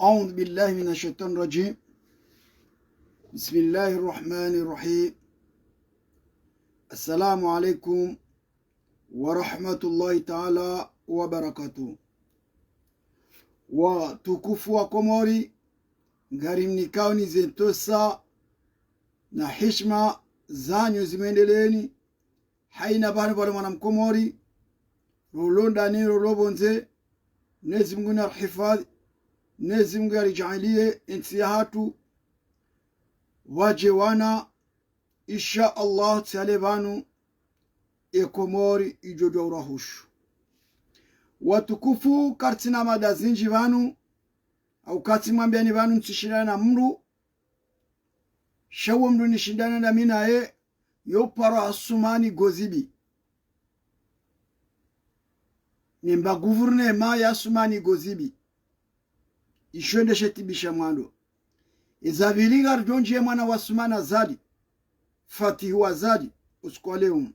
أعوذ بالله من الشيطان الرجيم. بسم الله الرحمن الرحيم. السلام عليكم ورحمة الله تعالى وبركاته. Watukufu wa Komori, ngarimnikao ni zentosa na heshima zanyu zimendeleni. Haina bana bana mwana mkomori rolonda ni rolobonze nezi Mungu na hifadhi nezi Mungu alijalie nchi hatu waje wana insha Allah tsale banu Komori ijojo urahushu. Watukufu kartina madazinji vanu au kati mwambiani vanu mtishindana na mru shawo mru nishindana na minae yopara asumani gozibi nimba guvernema ya asumani gozibi ishwende shetibisha mwando izabiliga rjonjie mwana wa sumana zadi fatihu wa zadi uskwale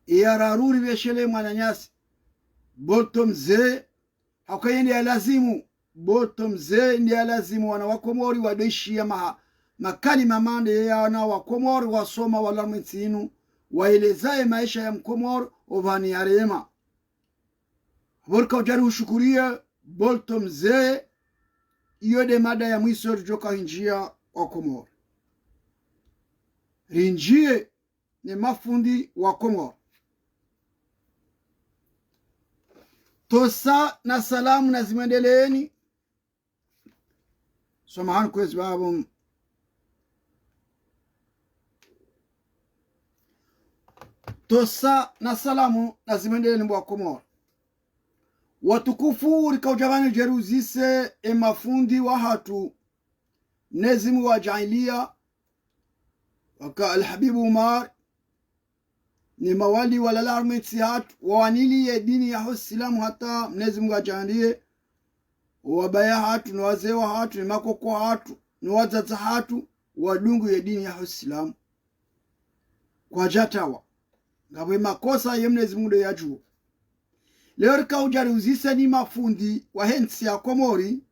iyararuri veshele mwana nyasi boto mzee hakaye ndi alazimu boto mzee ndi alazimu wana wa Komori wadoishi ya makali mamande ya wana wa Komori wasoma wala mwitinu waelezae maisha ya mkomori ovani ya rema vorka ujari ushukuria boto mzee iyode mada ya mwiso rijoka hinjia wa Komori rinjie ni mafundi wa Komori. Tosa na salamu na zimendeleeni. Somahani kwezi babu. Tosa na salamu na zimendeleeni mwa Komori. Watukufu rikaujabani jeruzise mafundi wa hatu nezimu wa jailia waka Alhabibu Umar ni mawali wala larmetsi hatu wawanili ya dini ya Uislamu hata Mwenyezi Mungu ajalie wabaya hatu na wazee wa hatu ni makoko hatu ni wazaza hatu wadungu ya dini ya Uislamu kwa jatawa ngabwe makosa ya Mwenyezi Mungu ya juu. Leo rika ujari uzise ni mafundi wa hensi ya Komori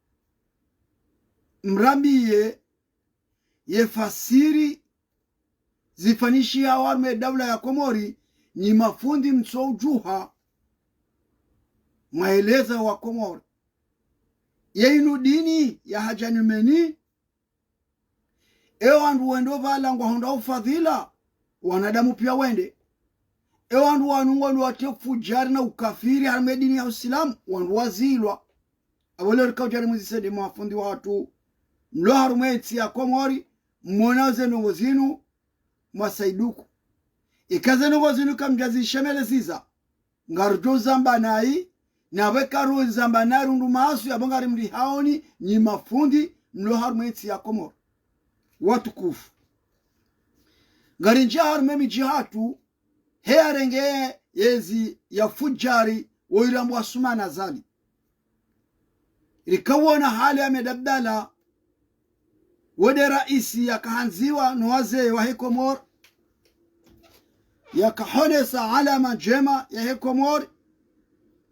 mrambiye yefasiri zifanishi ya warme dawla ya Komori ni mafundi msoujuha maeleza wa Komori yeinu dini ya hajanyumeni ewandu wendo vala ngwa honda ufadhila wanadamu pia wende ewandu wanungu watefu jari na ukafiri harme dini ya Uislamu wandu wazilwa awele rika ujari muzisedi mafundi watu mlo harumeti ya Komori mwona zenu zinu mwasaiduku ikaze nuko zinu kamjazi shemele ziza ngarjo zamba nai na wekaru zamba nai rundu maasu ya bongari mri haoni ni mafundi mlo harumeti ya Komori. Watukufu ngarinja harumemi jihatu hea renge yezi ya fujari wairambu wa sumana zali rikawona hali ya medabdala wode raisi ya kahanziwa nuwaze wa Komori ya kahonesa alama jema ya Komori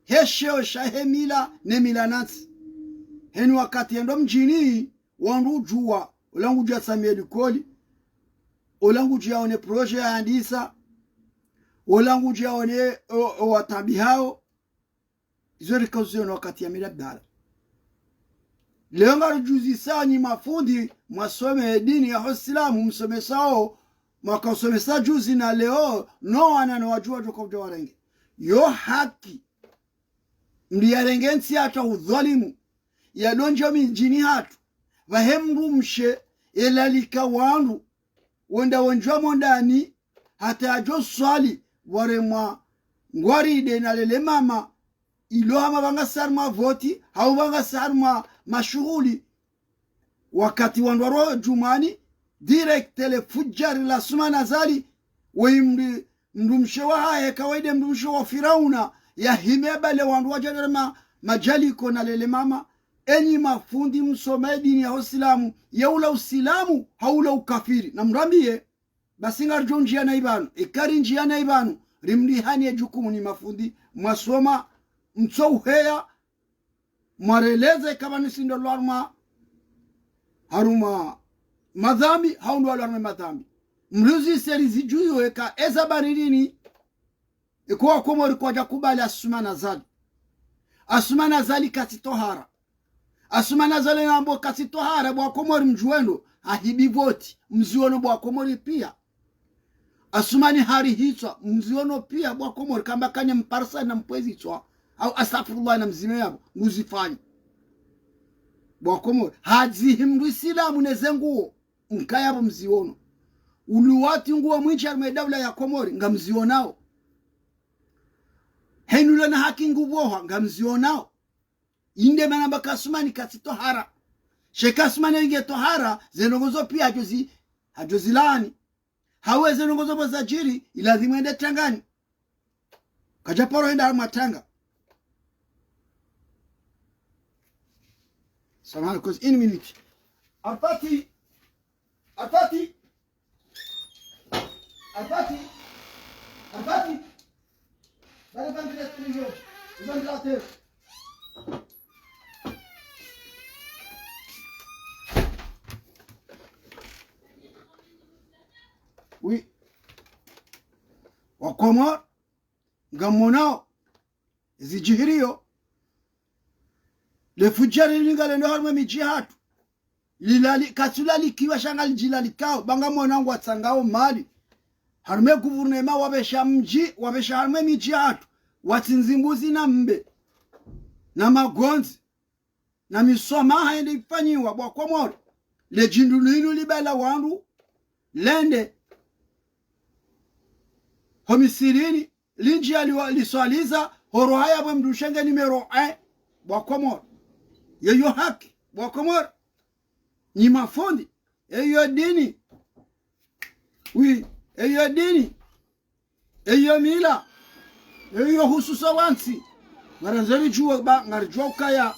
hesheo shahe mila ne mila nasi henu wakati endo mjini wandu juwa ulangu jua Samuel Koli ulangu jua one proje ya andisa ulangu jua one watabi hao izori kauzio na wakati ya mila bdala. Leo ngarujuzi saa ni mafundi mwasome dini ya Uislamu msome sao mwakasome saa juzi na leo no wana wajua joka uja warenge yo haki mliyarenge nsi hata udhalimu ya donjo mijini hatu vahemru mshe elalika wandu wenda wanjwa mondani hata ajo swali waremwa ngwaride na lele mama ilo hama vanga sarma voti hau vanga sarma mashughuli wakati wandwaro jumani direct tele fujari la sumana zali weimri mdumshe wa hae kawaide mdumshe wa Firauna ya himeba le wandu wajaderema majaliko na lele mama enyi mafundi msome dini ya Uislamu yaula Uislamu haula ukafiri na mrambie basi ngarjo njia na ibanu ikari njia na ibanu rimdi hani ya jukumu ni mafundi mwasoma msouheya mwareleze kama nisindo haruma madhambi haundu walwarma madhambi mruzi seri zijuyo eka eza baririni ikuwa Komori kwa jakubali asumana zali kati tohara asumana zali nambo kati tohara bwa Komori mjuendo ahibi voti mziono bwa Komori pia asumani hari hitwa mziono pia bwa Komori kamba kanye mparsa na mpwezi hitwa au asafurullah na mzime yabo nguzifanya bwa Komori hadzihi mrusilamu nezenguo nkayabo mziono uluwati nguo mwinchi ya dawla ya Komori nga mzionao henule na haki nguboha nga mzionao inde manamba kasumani kati tohara sheka asumani inge tohara zenongozo pia hajozilani hawe zenongozo bazajiri ilazimu ende tangani kajaporo enda matanga samahani cause in minute Arpati bale bandile tuyo bandilate oui Wakomor ngamonao zijihirio le fujari lingale ndo harme mijihatu lilali katulali kiwa shangali jilali kao banga mwanangu watsangao mali harume guvernema wabesha harume mijihatu watsinzimbuzi na mbe na magonzi na misomaha ende ifanyiwa bwa Komori le jindulinu libela wandu lende homisirini linji aliswaliza horo haya bwa mdushenge numero 1 bwa Komori yeyo haki bwa Komori ni mafundi eyo dini oui eyo dini eyo mila eyo hususa wansi ngaranzeli juwa ba ngarjwa kaya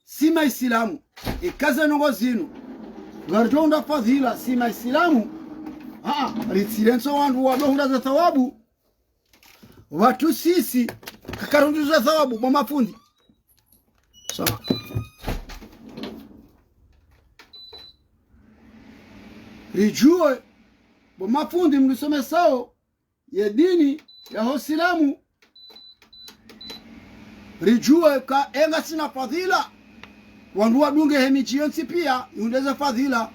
sima islamu ikaze nongo zinu ngarjonda fadhila sima islamu ritirenso wandu wadohunda za thawabu watu sisi kakarundu za thawabu kwa mafundi sawa rijue bo mafundi mlisome sao ya dini ya hosilamu rijue ka enga sina fadhila wandu wadunge hemichi yonsi pia yundeza fadhila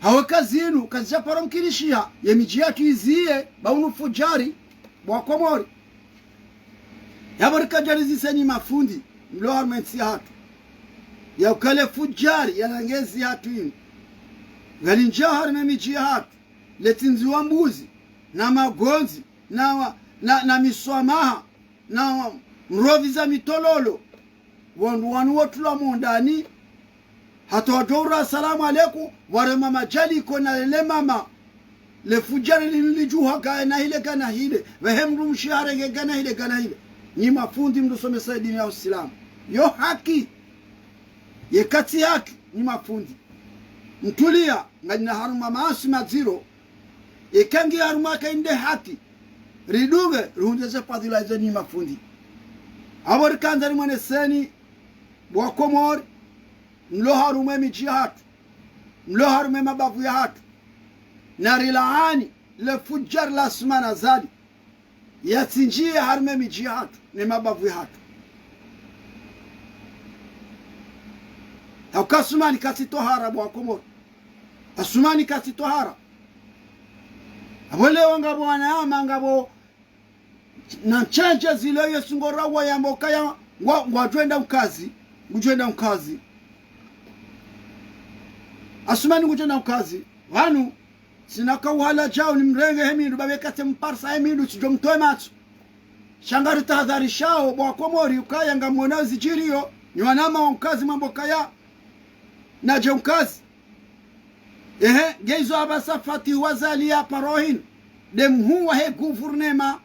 hawe kazinu kazisha paro mkirishia ya miji yatu izie baunu fujari bwa Komori yabarika jari ziseni mafundi mlo harmensi hatu ya ukale fujari ya langezi hatu inu galinjia harme miji hatu letinzi wa mbuzi na magonzi na miswamaha na mrovi za mitololo wandu wanu wotula mondani hata wadora assalamu alaikum warema majali kona lele mama le fujari linijuha gana hile vehemru mshihare gana hile ni mafundi mdusome saidini ya usilamu yo haki ye kati haki ni mafundi mtulia ngajina haruma maasi maziro ikangi haruma kainde haki riduge ruhundeze fadhila izo ni mafundi awari kanzari mwane seni bwa Komori mlo harume miji hatu mlo harume mabavu ya hatu na rilaani le fujar la sumana zali yatinjie harume miji hatu ni mabavu ya hatu haukasumani kasi tohara bwa Komori asumani kasi tohara abole wangabo wanaama ngabo na chanja zile yesu ngorawa ya mbokaya ngwajwenda mkazi asumani ngujenda mkazi wanu sinaka uhala chao ni mrenge hemindu babekate mparsa hemindu chijomtoe matsu shangari tahadhari shao bwa Komori ukaya ngamwonao zijirio ni wanama wa mkazi mambokaya na je mkazi geizo abasa fati wazali ya parohin demhu wa he guvernema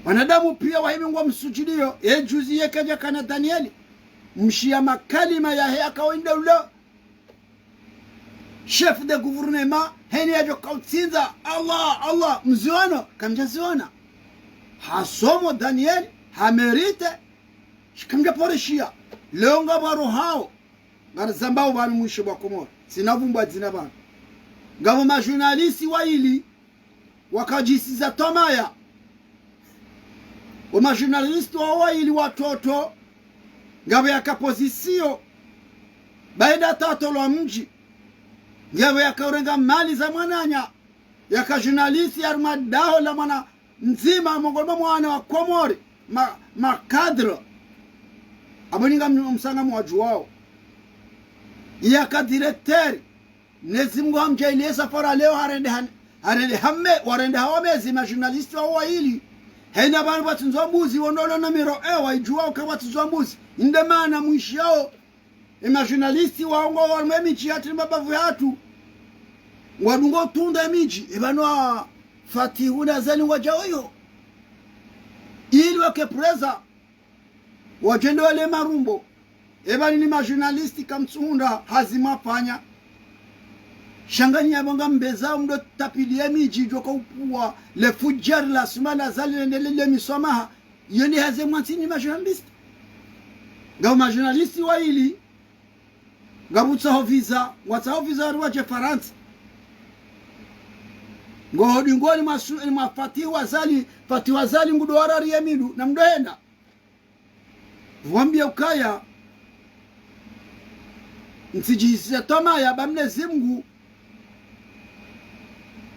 wanadamu pia wahimingwa msujudio juzi yekaja kana Danieli mshia makalima ya he akawinda ulo chef de gouvernement heni ajo kautsinza Allah mziono kamjaziona hasomo Danieli hamerite shikamja porishia leo ngabaro hao ngarzambao banu mwisho bwa Komoro sinavumbwa dzina bana ngabo majournalisti waili wakajisiza tomaya wa majournalisti waili watoto ngabo yakapozisio baada tato lwa mji ngabo yakaurenga mali za mwananya yakajournalisti armadaho la mwana nzima mongolwa mwana wa Komori makadro aboninga msanga mwaju wao yaka directeur nezimgo amjaile safara leo harende hamme warende hawamezi ma journalist wa waili hena bana batunzwa mbuzi wondono na miro waijua kama batunzwa mbuzi inde maana mwishao ma journalist waongo walme michi ati mabavu yatu wadungo tunda miji ebano fatihuna zani wajaoyo ili wake preza wajendo wale marumbo ebani ni majournalisti kamtsunda hazima panya shanganya bonga mbeza mdo tapilie miji joka upua le fujar la sumala zali ndelele misomaha yoni hazema ntini majournalisti ngao majournalisti waili ngabutsa hoviza ruwaje Faransa ngodi ngoni Fatiwa Zali ngudora riyemidu na mdoenda vwambia ukaya nsijisiza tomaya bamnezi Mungu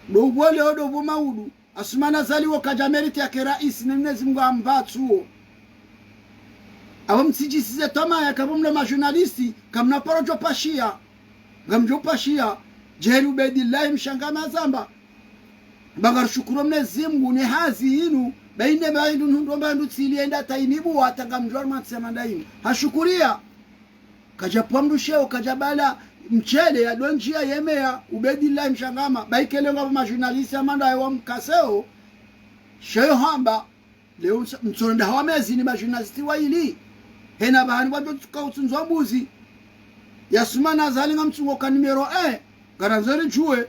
dobole odobo maudu asumana Zali wakajameriti yake rais na mnezi Mungu ambatsuo abo msijisiza tomaya kabumna majournalisti kamna porojo pashia ngamjo pashia jeri Ubedillahi mshangama zamba bagar shukuru mnezi Mungu ni hazi inu baine baindu ndomba ndutsilienda tainibu watanga mjorma tsema ndaini hashukuria kajapamdu sheo kajabala mchele ya donjia yemea Ubedillahi mshangama baikelenga ba journalist amanda wa mkaseo sheo hamba leo mtsonda hawamezi ni journalist waili hena bahani wado tukautunzwa mbuzi yasumana Zali ngamtsungo kanimero garanzari juwe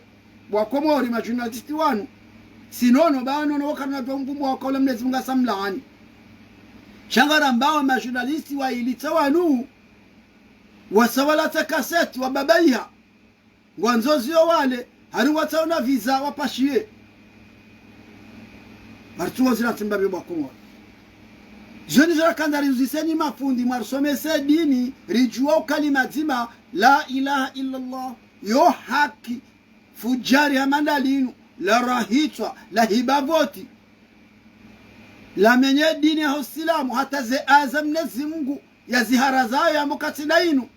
wa Komori journalist wanu sinono bano no wakana tongumu wakola mnezi Mungu samlaani shangara mbao majournalisti wa ilitawanu wasawala takaseti wa babaiha ngwanzozi wale hari wataona visa wapashie bartuwa zira timbabe bwa Komoro joni zira kandari uziseni mafundi marsomese dini rijua kalima zima la ilaha illa Allah yo haki fujari hamandalinu la rahitwa la hibavoti la menye dini ya Uislamu hata ze azam Mwenyezi Mungu ya zihara zao ya mukatinainu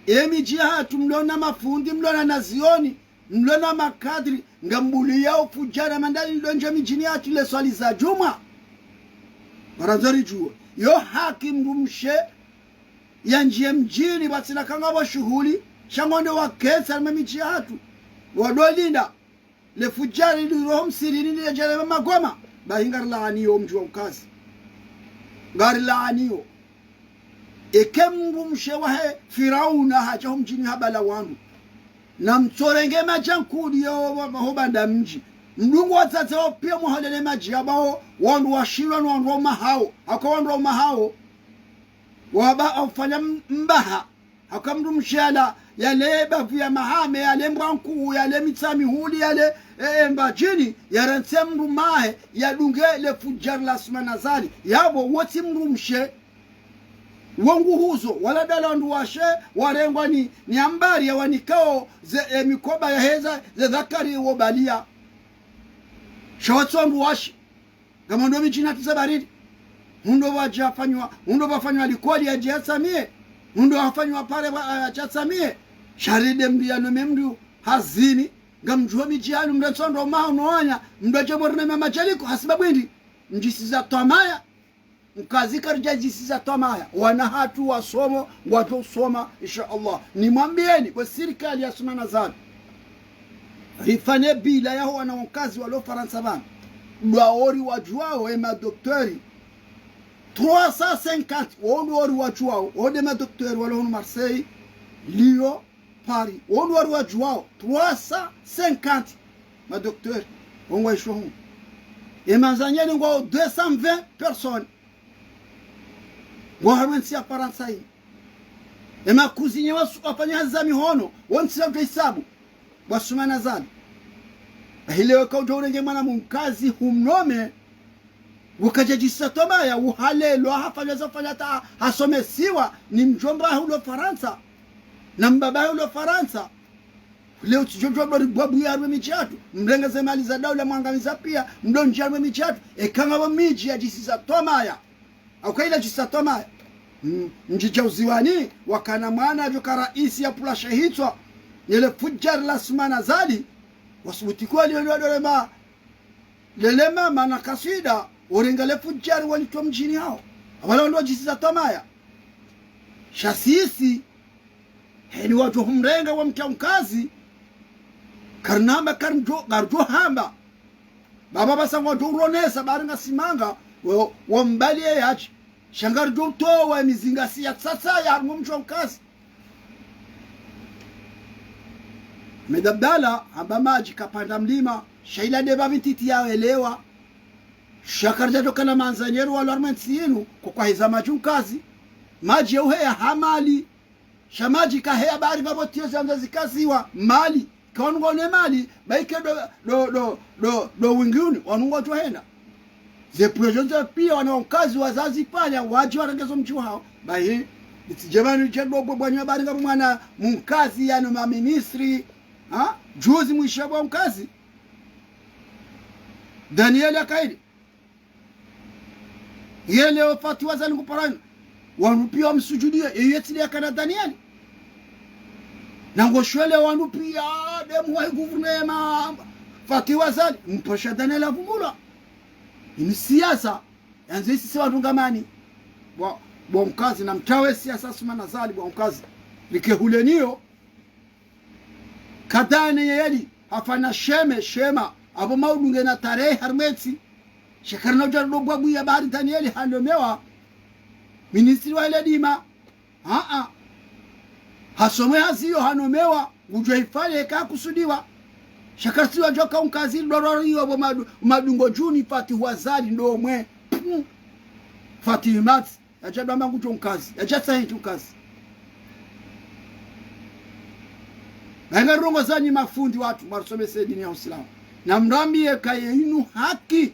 emi jihatu mlona mafundi mlona nazioni mlona makadri ngambuli yao fujara mandali ndonje mijini yatu le swali za juma barazori juo yo haki mrumshe ya njie mjini batina kanga wa shughuli shangonde wa kesa mamichi yatu wadolinda le fujari roho msirini ni jana magoma bahingar laaniyo mjua ukazi ngari laaniyo ekembu mshewahe Firauna hacha mjini habala wangu na mtorenge majankudi yo mahobanda mji mdungu watatao pia muhalele maji abao wandu washirwa na wandu mahao hako wandu mahao waba aufanya mbaha haka mdu mshala yale bavu ya mahame yale mbranku yale mitsami huli yale mbajini yaranse mdu mahe yadunge le fujar la sumana Zali yabo woti mdu mshe wangu huzo wala dala wandu washe warengwa ni ambari ya wanikao mikoba ya heza ze dhakari wobalia shawatsu wandu washe kama ndo mijina tisabaridi mundo wafanywa likoli ya jihasamie mundo wafanywa pale achasamie sharide mbiano memdu hazini ngamjua mijianu mdatsondo maho noanya mdajeborna mamachaliko hasibabwindi njisiza tomaya mkazika rjajisiza tomaya wana hatu wasomo watu soma insha Allah nimwambieni kwa serikali ya Sumana Zali rifanye bila yao wana wakazi walo Faransa bana waori wajuao ema doktori 350 waori wajuao ode ma doktori walo Marseille Lyon Paris waori wajuao 350 ma doktori wongwa ishohu ema zanyeni ngwa 220 personnes Ngoharwensi ya Faransa hii. Ema kuzinye wasu wafanya hazami hono. Wansi ya hesabu. Wasumana zali. Hilewe kauta urenge mwana mkazi humnome. Wukajajisa tomaya uhalelo hafanya zafanya ta hasome siwa ni mjomba hulo Faransa. Na mbaba hulo Faransa. Leo tujojwa babu ya arwe michatu. Mrenga zemali za daula mwangamiza pia. Mdonji arwe michatu. Ekanga wa miji ya jisisa tomaya. Aukaila jisisa tomaya. Mjicha uziwani wakana mwana ajoka raisi ya pula shahitwa nile fujar la sumana zali wasubutikuwa liyo lelema mana kasida orengale fujar walituwa mjini hao wala ndo jisiza tomaya shasisi heni watu humrenga wa mkazi karnamba garjo hamba baba basa watu uronesa baringa simanga wa mbali ya yachi shangar jumto wa mizingasi ya sasa ya mumcho mkazi medabdala hamba maji kapanda mlima shaila deba vititi yao elewa shakarja tokana manzanyeru wa lormansi yenu kwa hiza maji mkazi maji ya uheya hamali shamaji kahea bari babotio zanza zikaziwa mali kaonungone mali baike do winguni wanungo tuhenda ze projonza pia wanaokazi wazazi panya waji warangezo mchu hao bayi nitijemani chendo bwanya bari ngapo mwana mkazi yani ma ministry juzi mwishabo mkazi Daniel akaidi yele wafati wazali kuparani wanupia msujudia yeyetili akana Daniel nango shwele wanupia demu wa guvernema fati wazali mposha Daniel avumula ini siasa yanzu sisi watu ngamani bwa mkazi na mtawe siasa sumana zali bwa mkazi likehuleniyo kadane yeli hafana shema abo maudunge na tarehe harmeti shekarna ujardo bwabu ya bahari Danieli handomewa ministri wa ile dima hasome haziyo hanomewa ujwe ifale kusudiwa shakarsi wa joka unkazi dororo hiyo abo madungo juni fati wazali ndo mwe fati mats yachadwa mangu chonkazi yachasa hicho kazi Nanga rongo zanyi mafundi watu marusome dini ya Uislamu na mrambie kayenu haki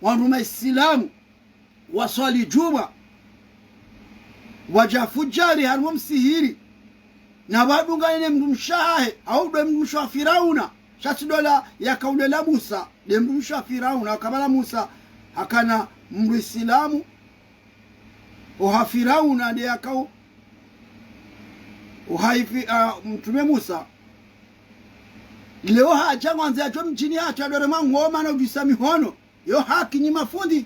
wanuma Islamu waswali juma wajafujari harmu msihiri na wadunga ine mdumshahe au do mdumsha Firauna shati dola ya kaulela Musa de mdumsha Firauna kabala Musa hakana mdu Islamu oha Firauna de yakau uhaifi mtume Musa leo haja mwanza acho mjini acho adorema ngoma na ujisami hono yo haki ni mafundi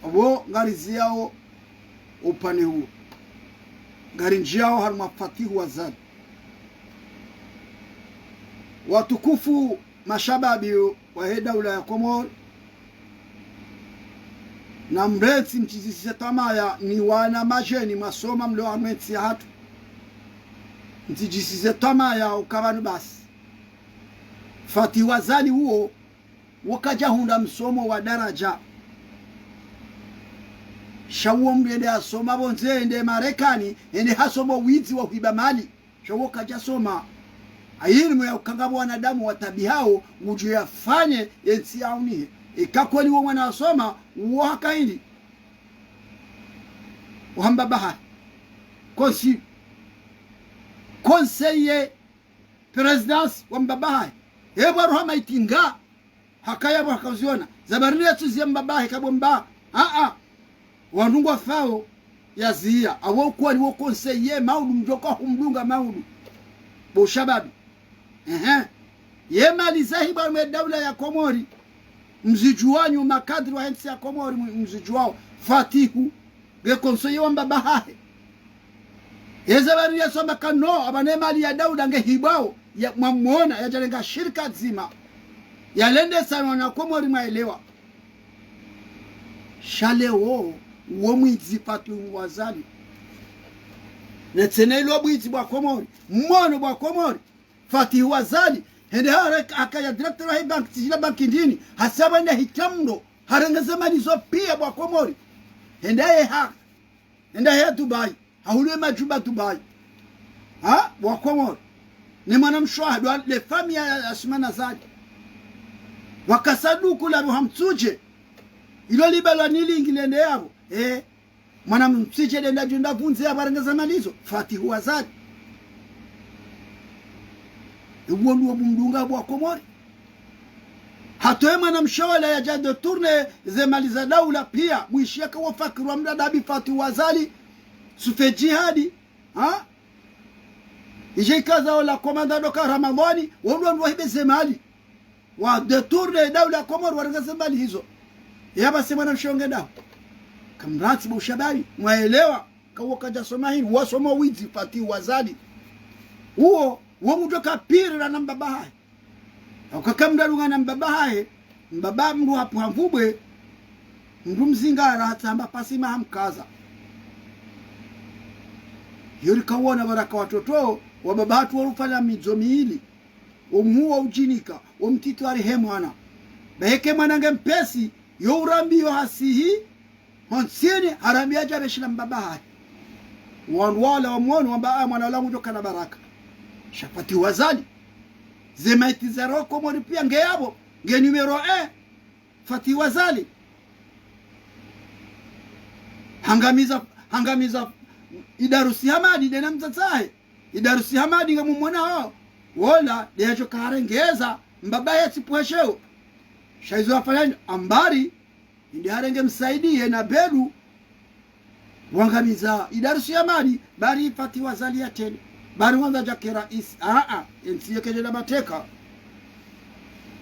abo ngarizi yao upande huo gari njao har mafatihu wazali watukufu mashababi wa daula ya Komoro na mreti mchizisi tamaya ni wana majeni masoma mleo ameti hatu mtijisize tamaya ukabanu basi fati wazali huo wakaja hunda msomo wa daraja shawo mrede asoma bonze ende Marekani ende hasomo wizi wa kuiba mali shawo kaja soma ayilmu ya ukangabo wanadamu watabihao uje yafanye yensi yaunihe ikakweli wo mwana asoma wakaindi uhamba baha conseiller présidence wa mbabaha yebo rohama itinga hakaya bakaziona zabarili yetu zia mbabaha kabomba wanungwa fao yazia awo kwa liwo conseiller maudu mjoko humdunga maudu bo shababi yema lizahiba mwe daula ya Komori mzijuanyu makadri wa hensi ya Komori mzijuao fatihu ge conseiller wa mbabaha Yezabari ya soma kano abane mali ya Dauda nge hibao ya mamuona ya jalenga shirika zima ya lende sana na Komori maelewa shale wo mwizi fatu wazali netene ilo mwizi bwa Komori mmono bwa Komori fati wazali hende hareka akaya director wa bank tijila banki ndini hasaba nda hitamno haranga zamani zo pia bwa Komori hende enda ya Dubai haule majuba Dubai wa Komoro ni mwanamshahadu le famia ya Asmana Zadi wakasaduku la hamtsuje ilo libalo nilingilende yabo mwanamsije denda junda vunze abarangeza malizo Fatihu Wazadi uwondu wa bumdunga wa Komori hatoe mwanamshawala ya jado turne zemaliza daula pia mwishia wa fakiri wa mdadabi Fatihu Wazali sufe jihadi ije kaza wala komanda doka Ramadhani wondu wahibe zemali wa detourne daula ya Komoro warangeza mali hizo yaba sema na mshonge dawa kamratibu ushabari mwaelewa kawa kaja soma hili wasoma wizi Fatihu Wazali huo mtoka piri na mbaba hai ukakamdarunga na mbaba hai mbaba mru hapo hamvubwe mru mzingara hatamba pasima hamkaza yuri kawona baraka watoto wa baba hatu warufanya mizomi hili umuwa ujinika umtito arihemwana baheke mwanange mpesi yo urambiyo hasihi honsini harambi aja beshila mbaba hai wanwala wa mwono wamba mwana wala mjoka na baraka Fatihu Wazali zemaiti za roko mori pia ngeyabo nge numero Fatihu Wazali hangamiza Idarusi Hamadi dena mtatahe Idarusi Hamadi nga mumona wao wala deyacho kaharengeza mbaba ya tipuhesheo shaizo wafanyani ambari ndi harenge msaidie na bedu wangamiza Idarusi Hamadi bari Fatihu Wazali ya teni bari wanda jakera isi ensiyekede na mateka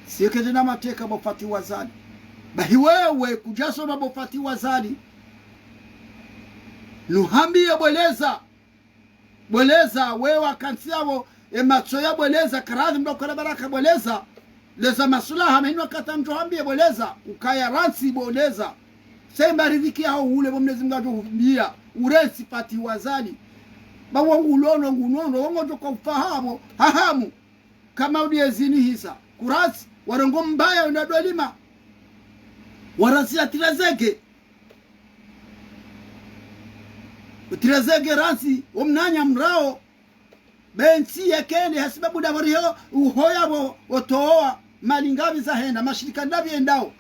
siyekede na mateka bo Fatihu Wazali bahi wewe kujaso na bo Fatihu Wazali nuhambie bweleza wewe kansiawo matsoya bweleza karadhi mdokora baraka bweleza leza masulaha menwa kata mtu hambie bweleza ukaya ransi bweleza semba riziki hao ule bomnezi mgajo hubia uresi Fatihu Wazali bawangu ulono ngunono wango toka ufahamu hahamu kama udiezini hisa kurasi warongo mbaya unadolima warasi atirezege utirezege rasi omnanya mrao bensi yekende hasibabu dawario uhoya otoa malingavi za henda mashirika ndavi endao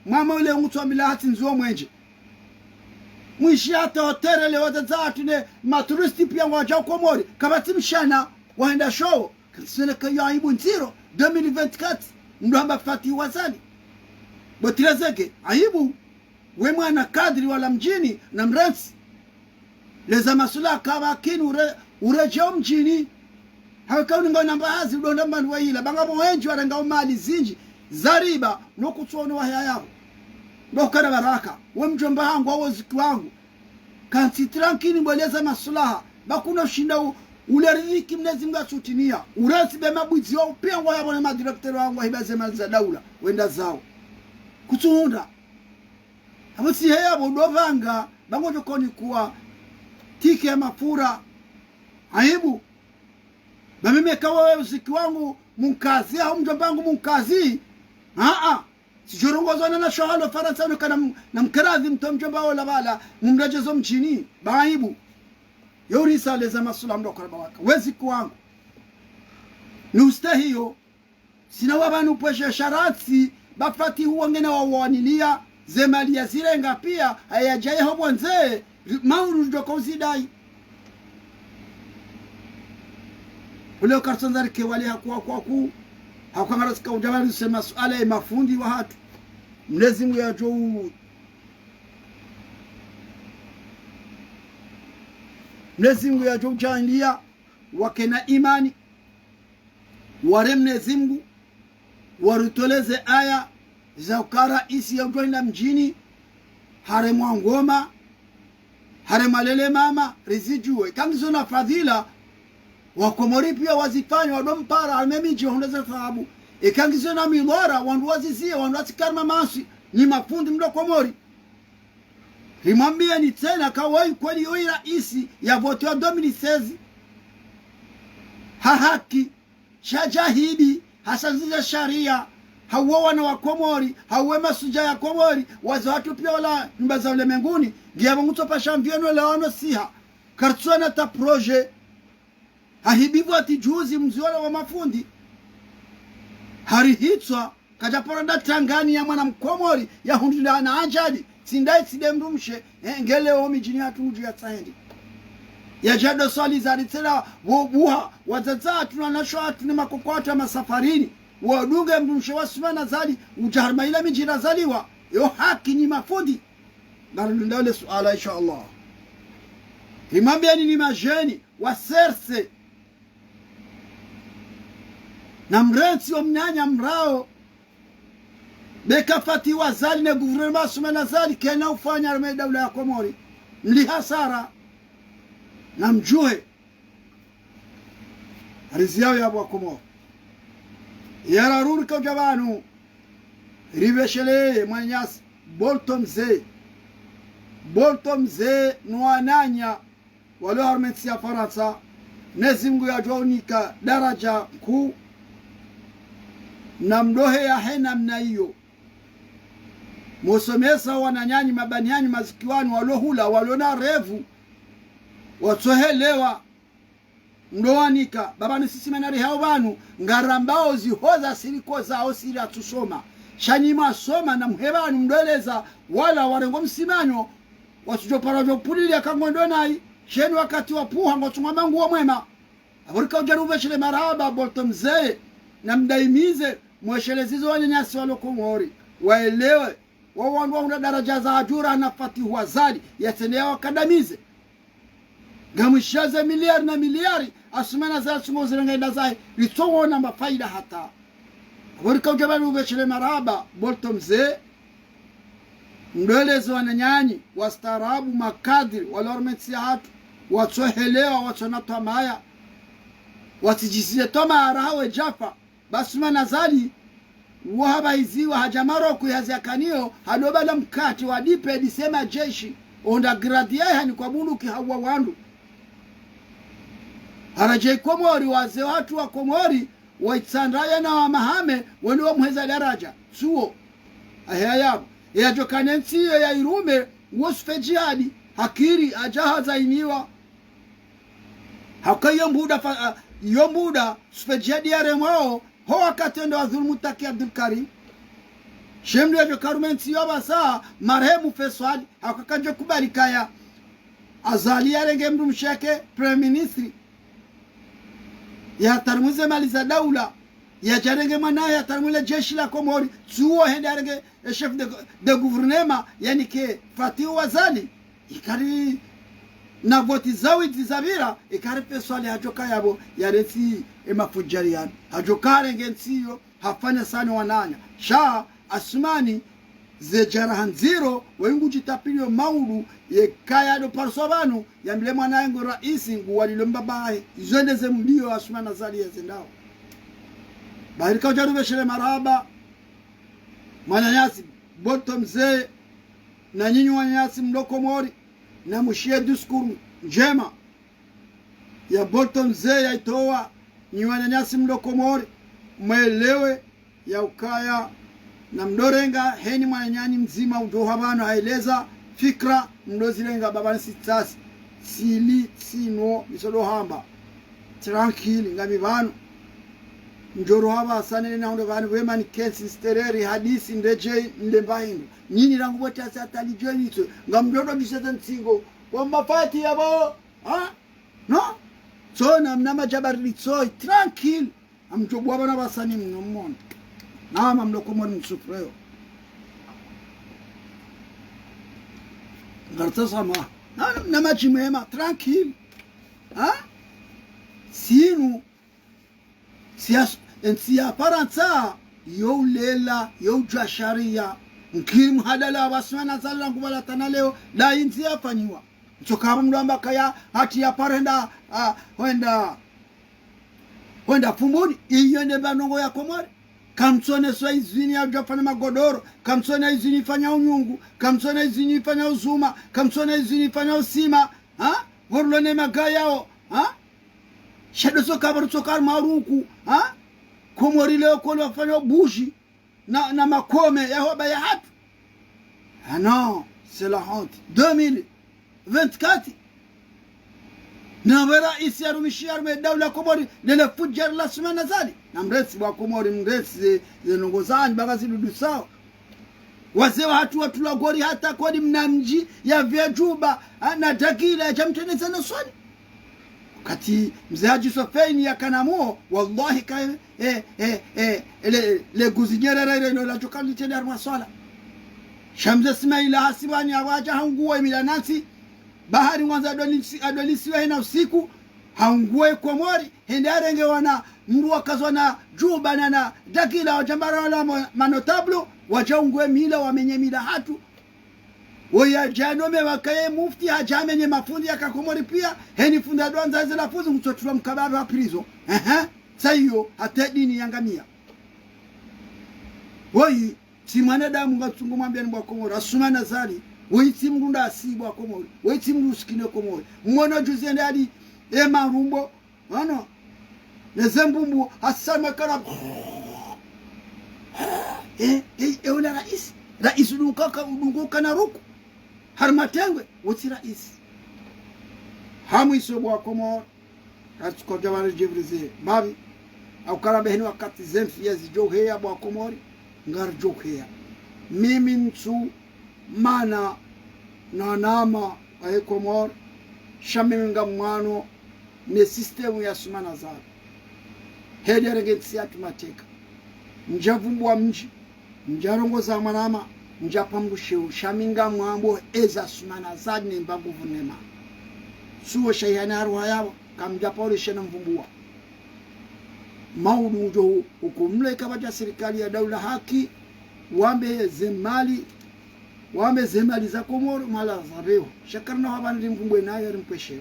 mama ule mtu wa milahati nzuo mwenje mwishi hata hotere leo zatu ne maturisti pia wajao Komori kabati mshana waenda show kisene kayo aibu ntiro 2024 ndo hamba Fatihu Wazali botirezeke aibu we mwana kadri wala mjini na mrensi leza masula kama kinu urejeo mjini hawakauni nga namba hazi udonda manu wa hila banga mwenji waranga umali zinji zariba nukutuono wa hea yao ndokana baraka we mjomba hangu wawo ziku wangu kansi trankini mweleza masulaha bakuna ushinda uleriziki mnezi mga sutinia uresi bema buizi wao pia waya wane madirekteri wangu wahibaze maza daula wenda zao kutuhunda hamusi hea bodovanga bango jokoni kuwa tike ya mafura aibu na mime kawa wewe ziki wangu munkazi au mjombangu munkazi sijorongozo na shohalo Faransa kana na mkarazi mtomjomba wala bala mumrajezo mchini baibu yori sale za masula ndo kwa bawaka wezi kwangu ni ustahiyo sina wabanu peshe sharati bafati huwa ngena wawanilia zemali ya zirenga pia hayajaye hobo nze mauru ndoko uzidai ule ukarsonzari kewali hakuwa hakangara sika ujamali sema suala ya mafundi wa hatu mlezi mwe ya juu mlezi mwe ya juu chandia wakena imani ware mlezi mgu warutoleze aya za ukara isi ya utoina mjini hare mwangoma hare malele mama rizijue kangizo na fadhila Wakomori pia wazifanya wadompara almemiji wahundeze thawabu ikangizo na milora wandu wazizia wandu wasikarma masi ni mafundi mdo Komori rimambia ni tena kawai kweli yoi raisi ya voto ya 2016 hahaki shajahidi hasanziza sharia hawa wana wa Komori, hawa masuja ya Komori, wazo watu pia wala nyumba za ulimwenguni, ngiya mtu pasha mviano la wano siha. Kartswana ta proje, hahibivu ati juzi mziwala wa mafundi, harihitswa, kajaporanda tangani ya mwana Mkomori, ya hundula na anjadi, sindai sidemrumshe, ngele omi jini hatu uju ya tsahendi. Ya jado swali za ritela, wobuha, wazaza, tunanasho hatu ni makokwatu ya masafarini, wadunge mrumshe wa sumana zali, ujaharma ila mijira zaliwa, yo haki ni mafundi. Narudunda ule suala insha Allah. Himambiani ni majeni, waserse, na mrensi wa mnyanya mrao, beka fati wa zali na guvernema sumana zali, kena ufanya armei daula ya Komori. Mli hasara, na mjue, riziao ya wa Komori. Yara rurika ujabanu, riveshele mwanyasi, Bolton mze nuananya, walo harmetsi ya Faransa, nezimgu ya jaunika daraja kuu, na mdohe ya hena mna iyo. Musomesa wananyanyi mabanyanyi mazikiwani walohula walona revu, watohelewa mdoanika. Babani sisi menari hao banu, ngarambao zihoza siriko zao siri atusoma. Shanyima soma na mhebani mdoeleza wala warengo msimanyo, wasujopara jopulili ya kangwendo nai, sheni wakati wapuha ngochunga mangu wa mwema. Aburika ujaruve shile maraba Bolton mzee, na mdaimize mweshelezizo wanyanyasi walo Komori. Waelewe, wawandu wa daraja za ajura na fatihu wazali, yatenea wakadamize. Gamushaze miliari na miliari, asumena za sumo zirengaida zai, ritowo na mafaida hata. Aburika ujaruve shile maraba Bolton mzee, mdoelezo wananyanyi, wastarabu makadiri, walormetsi ya hatu, watohelewa, watonatwa maya, watijisiye toma arawe jafa, basuma nazali, wahaba iziwa hajamaro kuyazi kanio, hadobala mkati, wadipe disema jeshi, onda gradia hani kwa bunduki hawa wandu. Harajai Komori, waze watu wa Komori, waitsandraya na wa mahame, wani wa muheza daraja, suo, ahea yabu. Ya jokanensi ya irume wosfe jihadi hakiri ajaha zainiwa haka yombuda sfe jihadi ya remao ho wakatendo wa dhulmu taki Abdul Karim shemdu ya jokarumensi ya basa marhemu Feswadi hakakanjo kubarikaya azali ya renge mdu mshake Prime Ministry ya tarmuze mali za daula ya jarenge manaye ya tarmule jeshi la Komori suo hende arenge chef de gouvernement yani ke fatihu wazali ikari na voti zawi tizabira ikari peswali hajoka yabo ya resi emafujarian hajoka renge nsiyo hafanya sana wananya sha asumani ze jarahan zero wengu jitapilio maudu ye kaya do parsobanu ya mle mwanaye ngo raisi ngu walilomba bae izwende ze mbio asumana zali ya zendao bahirika ujarube shile maraba mwanyanyasi Bolton mzee na nyinyi wanyanyasi mlo Komori na mushie diskuru njema ya Bolton mzee ya itoa nyi wanyanyasi mlo Komori mwelewe ya ukaya na mdorenga heni mwanyanyani mzima ujoha bano haeleza fikra mdozirenga babani sitasi sili sino misolo hamba tranquil ngami bano njoro haba asane na ndo vanu wema ni kensi stereri hadisi ndeje ndembahindu nyini rangu wote asatali jeni to ngamdodo bisata nsingo wa mafati yabo ha no so na mnama jabari so tranquil amjobwa bana basani mnomon na mamloko mon msufreo ngarta sama na mnama chimema tranquil ha sinu sias ensia Faransa yo lela yo jasharia mkimu hadala waswana zalla ngubala tanaleo la inzi afanywa mtoka mndamba kaya hati ya parenda wenda fumbuni iyende banongo ya Komori kamsone so izini ya jafana magodoro kamsone izini fanya unyungu kamsone izini fanya uzuma kamsone izini fanya usima ha gorlone magayao ha shadoso kabaru sokar maruku ha Komori leo kwa wafanya bushi na makome ya hoba ya hatu. Ah non, c'est la honte. 2024 na rais ya rumishia rume daula Komori lele fujar la sumana zali na mresi wa Komori mresi zinongozani bagazi dudu sawa wazee wa watu la gori hata kodi mnamji ya vyajuba na dakila ya mteneza na swali wakati mzee Haji Sofeni ya Kanamuo wallahi ka le guzinyera ile la tukali tena maswala Shamza Ismaila hasibani awaja hanguwa milanasi bahari mwanza adolisi wa hina usiku haungue Komori hendarenge wana mru wakazwa na juba na dakila wajambara wala manotablo wajaungue mila wamenye mila hatu waya janome wakaye mufti hajamenye mafundi ya Komori pia heni funda doanza zela fuzi mtoto mkababa wa prison sayo hata dini yangamia woi si mwanadamu ngatungu mwambia ni Komori asumana zali witi mrunda asibu Komori witi mru sikine Komori mwono juzi ndadi marumbo ano nezembumbu hasama kana ula rais udunguka na ruku harmatengwe woti rais hamu isobo wa Komori atiko jawari jivrize babi au karabe hini wakati zemfi ya zijohea bwa Komori ngar johea mimi nsu mana na nama wa Komori shaminga mwano ne system ya sumana zao hedi arengetsi atumateka njavumbwa mji njarongoza manama njapambushe shaminga mwambo eza sumana zadne mbangu vunema suwo shayana arwa yabo kamjapole shena mvumbua maudu ujo hukumle kabata serikali ya daula haki wambe zemali za Komori mala zabeo shakarna habandi mvumbwe nayo rimpeshe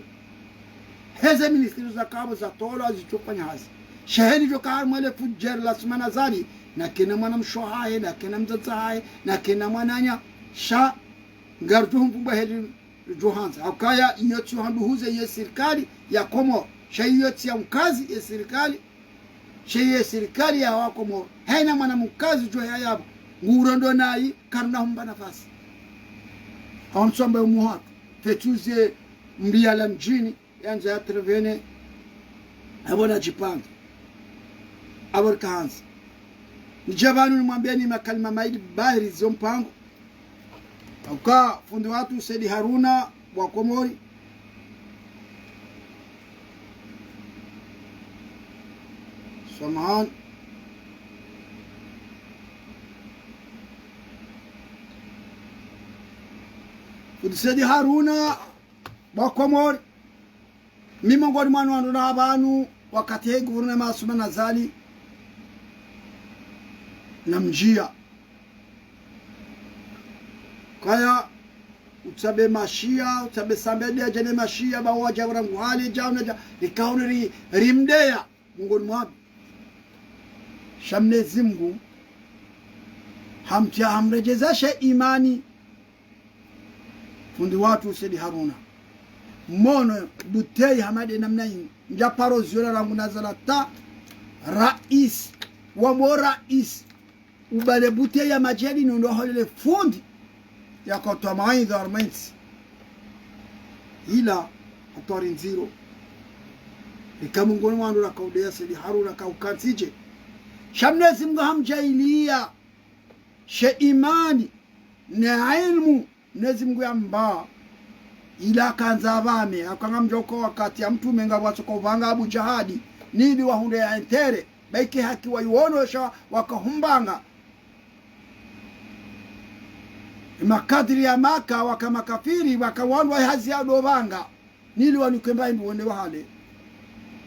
heze ministri za kabo za tola zichofanya hazi shaheni jo kahar mwele fujer la sumana zali na kena mwana mshohae na kena mzazahae na kena mwananya sha ngartu mvumbwe hedi johanza akaya iyotu handuhuze ye serikali ya Komori shayoti ya mkazi ya serikali shaye serikali ya wa Komori haina mwana mkazi jo yabo ngurondo nayi karna humba nafasi hansombe umuhatu fetuze mbiala mjini yanza ya trevene abona jipanga abor kaanza nijabanu nimwambia ni makalima maidi bahiri zompango auka fundi watu Said Haruna wa Komori samahan fundi Said Haruna wa Komori mimi ngoni mwana wandu na abantu wakati he guvernema asumana zali na mjia kaya utabe mashia utabe sambede ajene mashia bawa jabrangu hali jauna likaunri rimdea ngoni mwabi shamne zimgu hamtia hamrejezashe imani fundi watu Said Haruna mono butei hamade namna hii njaparo ziona rangu nazalata rais wa morais ubale butei ya majeli ndo holele fundi ya kotoa maidha armainsi ila atori nziro ikamungoni wandu la kaudea Said Haruna kaukansije shamnezi mga hamjailia she imani na ilmu nezi mga yamba ila kanza abame akanga mjoko wakati ya mtume ngabwatsuko vanga Abu Jahadi nili wahunde ya entere baike haki wayuonosha wakahumbanga makadiri ya Maka wakamakafiri wakawandwa hazi ya dovanga nili wanukemba imbu wende wahale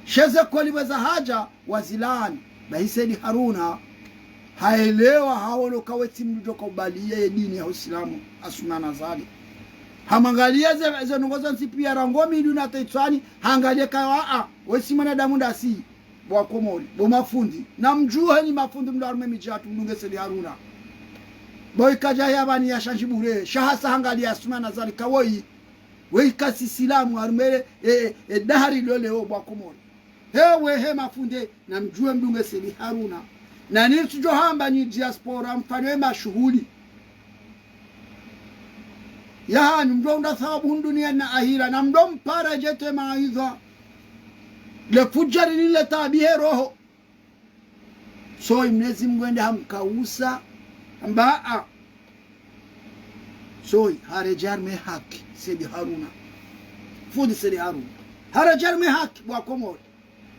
sheze kweli weza haja wazilani bahi Said Haruna haelewa haolo kaweti mjoko ubaliye dini ya Uislamu asumana zali hamangalia ze nungoza nsipia rangomi iduna taitswani hangalia kawa wesi mwanadamu ndasi wa Komori bo mafundi na mjua ni mafundi mdarume mijatu mdunge Said Haruna boy kaja yabani ya shanjibure shahasa hangalia asumana zali kawoi wei kasi silamu arumele dahari lole o bwa Komori hewe he mafunde na mjue mdunge Said Haruna na ni tujohamba ni diaspora mfanywe mashuhuli ya mdo unda thawabu dunia na ahira na mdo mpara jete maidha le fujari nile tabihe roho so Mwenyezi Mungu ende hamkausa mbaa so harejar me haki Sidi Haruna fudi Sidi Haruna harejar me haki wa Komoro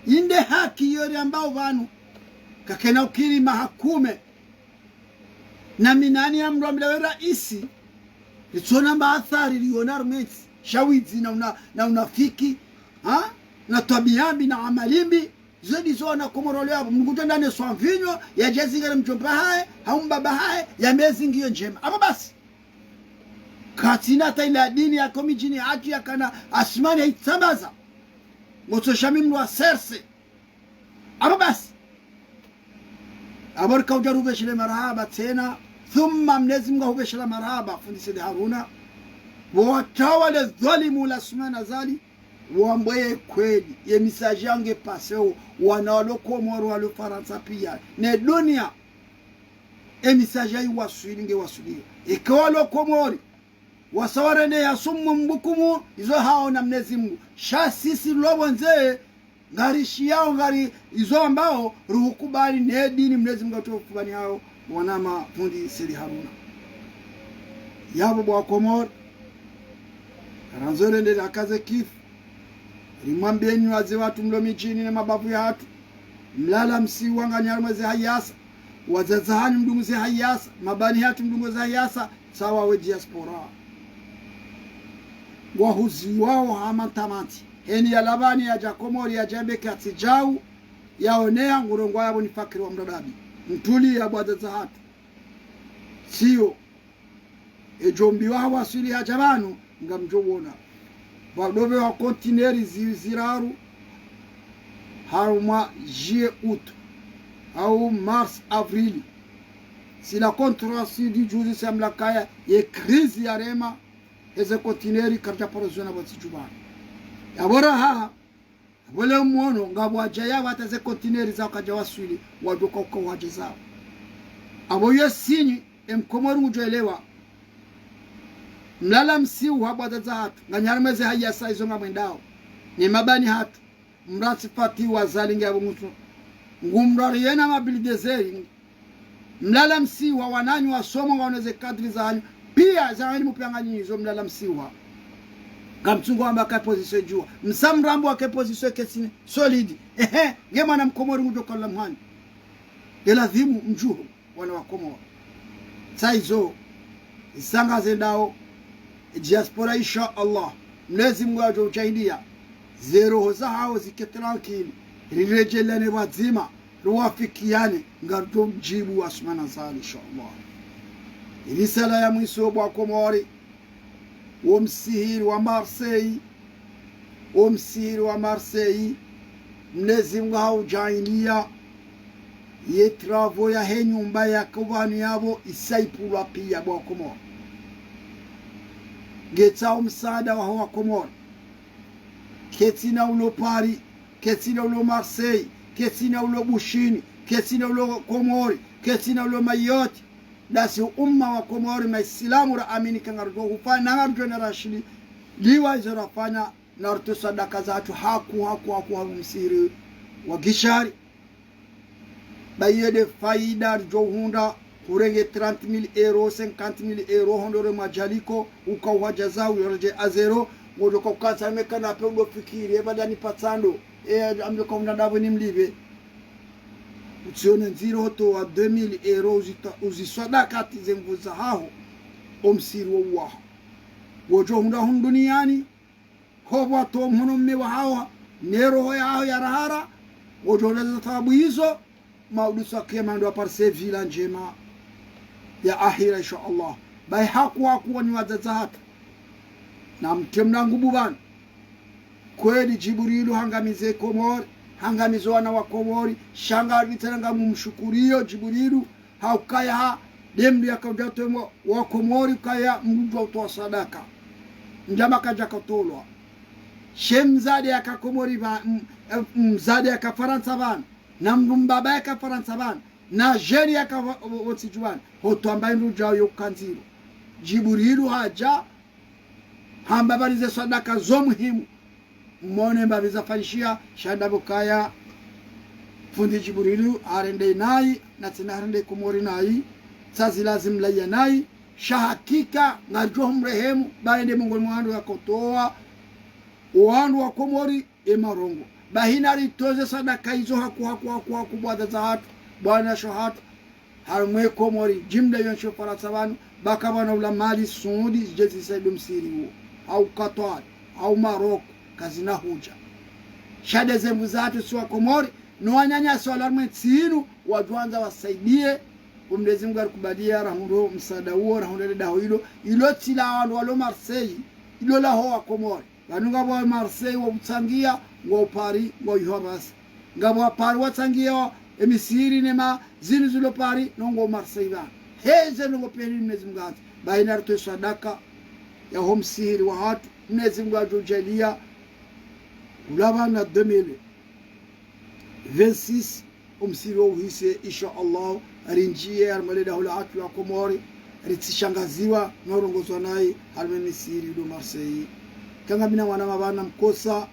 inde haki yori ambao vanu kakena ukiri mahakume na minani ya mromlewe raisi litona maathari lionar meti shawizi na unafiki na tabiambi na amalimbi zedi zona Komoro leo mnguta ndane swamvinyo ya jezinga mjomba hae haumbaba hae ya mezi ngiyo njema ama basi katina taila dini ya komijini haki ya kana asmani haitambaza ngoto shamim wa serse ama basi abarka ujaru beshile marhaba tena thumma Mwenyezi Mungu hubeshila marhaba fundi Sidi Haruna watawale dhalimu la sumana zali wambaye kweli ye message yange paseo wanalo Komoro walo Faransa pia ne dunia message yi wasulinge wasulia ikawalo Komori wasawarene ya sumu mbukumu izo hao na Mwenyezi Mungu sisi lobonze ngarishi yao ngari izo ambao ruhukubali ne dini Mwenyezi Mungu atokubani hao wanama fundi Sidi Haruna yabo bwa Komoro karanzore ndele akaze kifu rimwambie nywaze watu mlo michini na mabavu ya hatu mlala msi wanga nyarumeze hayasa wazazahani mdumuze hayasa mabani hatu mdumuze hayasa sawa we diaspora wahuzi wao hamatamati heni ya labani ya Jakomori ya jambeke atijau yaonea ngurongwa yabo ni fakiri wa mdadabi mtuli ya bwazaza hatu siyo ejombi wa wasili ya jabanu nga mjowona wadobe wa kontineri ziraru haruma juillet août au mars avril si la contrasi di juzi semla kaya ye crise ya rema eze kontineri karja porozona botijubana yabora ha wale muono ngabwa jaya wataze kontineri za kaja waswili wadoka kwa wajezao abo yesinyi Komoro ujoelewa mlala msiu habadaza hatu nganyarmeze hayasa izo ngamwendao ni mabani hatu mrati fati wazalinge abo mtu ngumrari yena mabili dezeri mlala msiu wananyu wasomo ngaoneze kadri za hanyu pia zaani mupianganyi izo mlala msiu kamtungo ambaka position jua msamrambo wake position kesini solidi ngema na Mkomoro ngudokola mhani elazimu mjuho wana wa Komoro saizo isanga zendao diaspora insha Allah Mwenyezi Mungu ajouchaidia zero hoza hao ziketranquil rirejelane wazima ruwafikiane ngardo mjibu asmana zali insha Allah ilisala ya mwiso bwa Komori omsihiri wa Marseille Mwenyezi Mungu haujainia ye travo ya henyumba ya kubani yabo isaipulwa pia bwa Komoro getsa msaada wa Komoro ketina ulo Paris ketina ulo Marseille ketina ulo Bushini ketina ulo Komori ketina ulo Mayotte dasi umma wa Komori maislamu ra amini kangardo hufanya ngardo na rashili liwa izorafanya na rutu sadaka zatu haku msiri wa gishari bayede faida johunda kurenge 30,000 euros 50,000 euros hondore majaliko ukauhajaza uyorje azero ngodo kwa kasa mekana pe ndo fikiri badani patsando ameka unadabu ni mlibe utsione nziro to wa 2,000 euros uziswadaka tizenguza haho omsiri wa wojo hunda hunduniani hoba to mhono mewa hawa nero yao ya rahara wojo leza tabu hizo maudusa kema ndo aparse vila njema ya ahira insha Allah bai hakuwa ni wazaza hatu na mtemna ngubu bana kweli Jibrilu hangamize Komori hangamizo wana wa Komori shanga vitanga mumshukurio Jibrilu haukaya demdu yakaudato wa Komori kaya mdu utoa sadaka njama kaja katolwa shemzade yakakomori ba mzade yaka Faransa bana na mbaba yaka Faransa bana na jeri yakavotijubana hotwamba indu jao yokanziro Jibrilu haja hamba balize sadaka zo muhimu mwone mbabiza fanishia shanda bukaya fundi Jibrilu arende nai na tina arende kumori nai sazi lazim laya nai shahakika ngajo mrehemu baende mungu mwandu ya kotoa uandu wa kumori emarongo bahina ritoze sadaka hizo haku bwada za hatu bwana shohatu harumwe komori jimda yonsho parasabanu bakabana ulamali suudi jezi saidum siri huo au Qatar au Maroko kazina huja shade zembu zatu siwa komori nuwanyanya solarmwe tsinu wajuanza wasaidie umlezi Mungu alikubalia rahundo msaada huo rahundo daho ilo tila wandu walo Marseille ilo la hoa komori wanunga wa Marseille wa utsangia wa upari wa yuhabasi ngabo wa pari wa tsangia emisiri nema zinu zilo pari nongo Marseille ba heze nongo peni mnezi Mungu ati baina ruto sadaka ya homsiri wa hatu mnezi Mungu ajujalia ulabana 2026 umsiri wa uhise insha Allah rinjie armaleda hula hatu ya komori ritishangaziwa naurongozwa naye halmeni siri do Marseille kanga bina wana mabana mkosa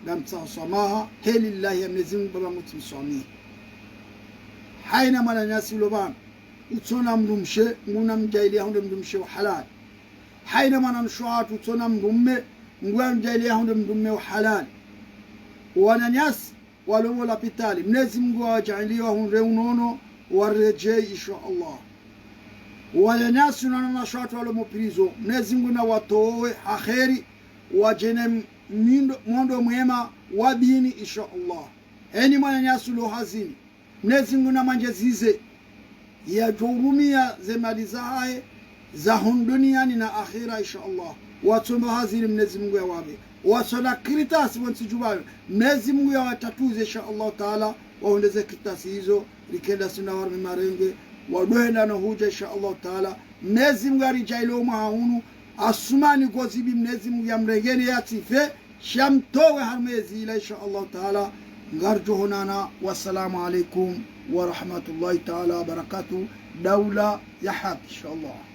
gamtsa samaha helillahi ya mnezi Mungu baba mutimswami haina mala nyasi ulobana utona mrumshe nguna mjailia hunde mrumshe wa halal haina mana mshuatu utona mrumme nguna mjailia hunde mrumme wa halal wana nyasi walomo la pitali mnezi Mungu wajaliwa hunde unono warejei insha Allah wana nyasi unana shuatu walomo prizo mnezi Mungu na watowe akheri wajene mondo mwema wabini insha Allah eni mwana nyasi ulo hazini mnezi Mungu na manjezize ya jurumia zemali zahae za hunduniani na akhira insha Allah watumba hazini mnezi Mungu ya wabe wasola kritasi wansi jubayo mnezi Mungu ya watatuze insha Allah taala waondeze kritasi hizo likenda suna warmi marenge wadohenda na huja insha Allah taala mnezi Mungu ya rijailo mahunu asumani gozibi mnezi Mungu ya mregeni ya tife shamtowe harmezi ila insha Allah taala ngarjo honana wassalamu alaikum wa rahmatullahi ta'ala wa barakatuh dawla ya haq inshallah.